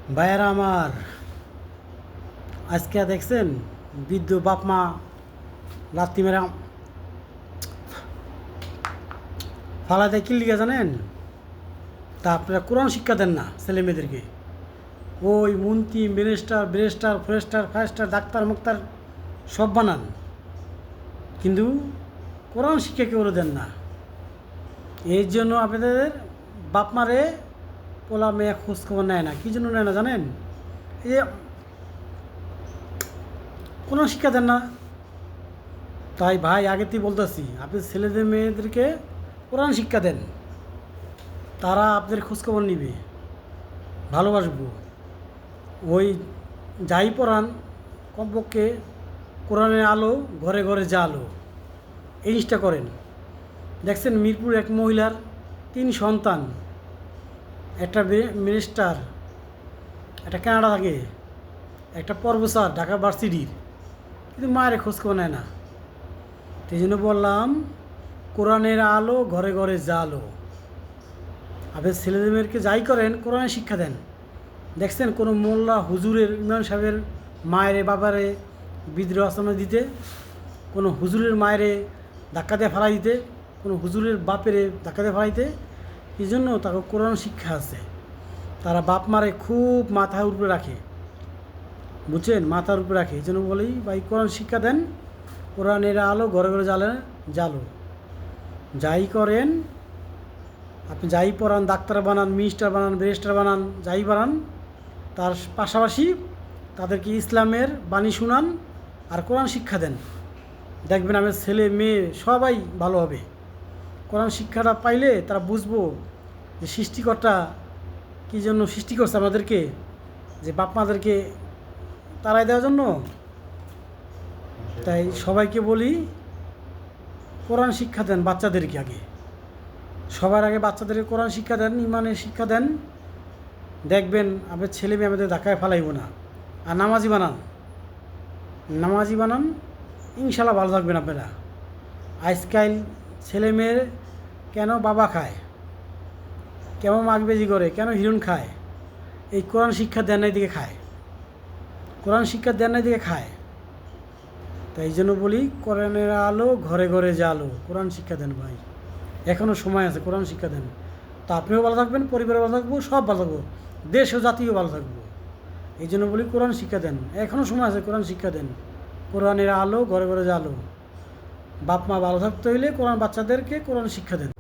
ভাইয়েরা আমার, আজকে দেখছেন বৃদ্ধ বাপ মা লাত্তি মেরা ফালা দেয় কি লিখে জানেন? তা আপনারা কোরআন শিক্ষা দেন না ছেলে মেয়েদেরকে। ওই মন্ত্রী মিনিস্টার ব্যারিস্টার ফরেস্টার ফারেস্টার ডাক্তার মুক্তার সব বানান, কিন্তু কোরআন শিক্ষা কেউ দেন না। এর জন্য আপনাদের বাপ মারে পোলা মেয়ে খোঁজখবর নেয় না। কী জন্য নেয় না জানেন? এই যে কোরআন শিক্ষা দেন না। তাই ভাই আগেতেই বলতেছি, আপনি ছেলেদের মেয়েদেরকে কোরআন শিক্ষা দেন, তারা আপনাদের খোঁজখবর নিবে, ভালোবাসবো। ওই যাই পড়ান, কমপক্ষে কোরআনের আলো ঘরে ঘরে জালো, এই জিনিসটা করেন। দেখছেন মিরপুর এক মহিলার 3 সন্তান, একটা মিনিস্টার, একটা কানাডা থাকে, একটা প্রফেসর ঢাকা ভার্সিটির, কিন্তু মায়ের খোঁজখবর নেয় না। সেই জন্য বললাম, কোরআনের আলো ঘরে ঘরে জালো। আপনি ছেলেমেয়েদেরকে যাই করেন কোরআনের শিক্ষা দেন। দেখছেন কোনো মোল্লা হুজুরের ইমাম সাহেবের মায়েরে বাবারে বিদ্রোহ আশ্রমে দিতে, কোনো হুজুরের মায়েরে ধাক্কা দিয়ে ফেলাই দিতে, কোনো হুজুরের বাপেরে ধাক্কা দিয়ে ফেলাইতে? এই জন্য তাকে কোরআন শিক্ষা আছে। তারা বাপ মারে খুব মাথার উপরে রাখে, বুঝছেন, মাথার উপরে রাখে। এই জন্য বলি ভাই, কোরআন শিক্ষা দেন। কোরআনের আলো ঘরে ঘরে জালো। যাই করেন আপনি, যাই পড়ান, ডাক্তার বানান, মিনিস্টার বানান, ব্যারিস্টার বানান, যাই বানান, তার পাশাপাশি তাদেরকে ইসলামের বাণী শুনান আর কোরআন শিক্ষা দেন। দেখবেন আমার ছেলে মেয়ে সবাই ভালো হবে। কোরআন শিক্ষাটা পাইলে তারা বুঝবো যে সৃষ্টিকর্তা কী জন্য সৃষ্টি করছে আমাদেরকে, যে বাপ মাদেরকে তারাই দেওয়ার জন্য। তাই সবাইকে বলি, কোরআন শিক্ষা দেন বাচ্চাদেরকে আগে, সবার আগে বাচ্চাদেরকে কোরআন শিক্ষা দেন, ইমানের শিক্ষা দেন। দেখবেন আপনার ছেলে মেয়ে আমাদের ধাক্কায় ফেলাইব না। আর নামাজি বানান, ইনশাল্লাহ ভালো থাকবেন আপনারা। আজকাল ছেলে মেয়ের কেন বাবা খায়, কেমন মাগবেজি করে, কেন হিরণ খায়? এই কোরআন শিক্ষা দেন নাই দিকে খায়, কোরআন শিক্ষা দেন নাই দিকে খায়। তাই এই জন্য বলি, কোরআনের আলো ঘরে ঘরে জালো, কোরআন শিক্ষা দেন ভাই। এখনও সময় আছে, কোরআন শিক্ষা দেন। তা আপনিও ভালো থাকবেন, পরিবারও ভালো থাকবো, সব ভালো থাকবো, দেশ ও জাতিও ভালো থাকবো। এই জন্য বলি, কোরআন শিক্ষা দেন, এখনও সময় আছে, কোরআন শিক্ষা দেন। কোরআনের আলো ঘরে ঘরে জালো। বাপ মা ভালো থাকতে হইলে কোরআন বাচ্চাদেরকে কোরআন শিক্ষা দেন।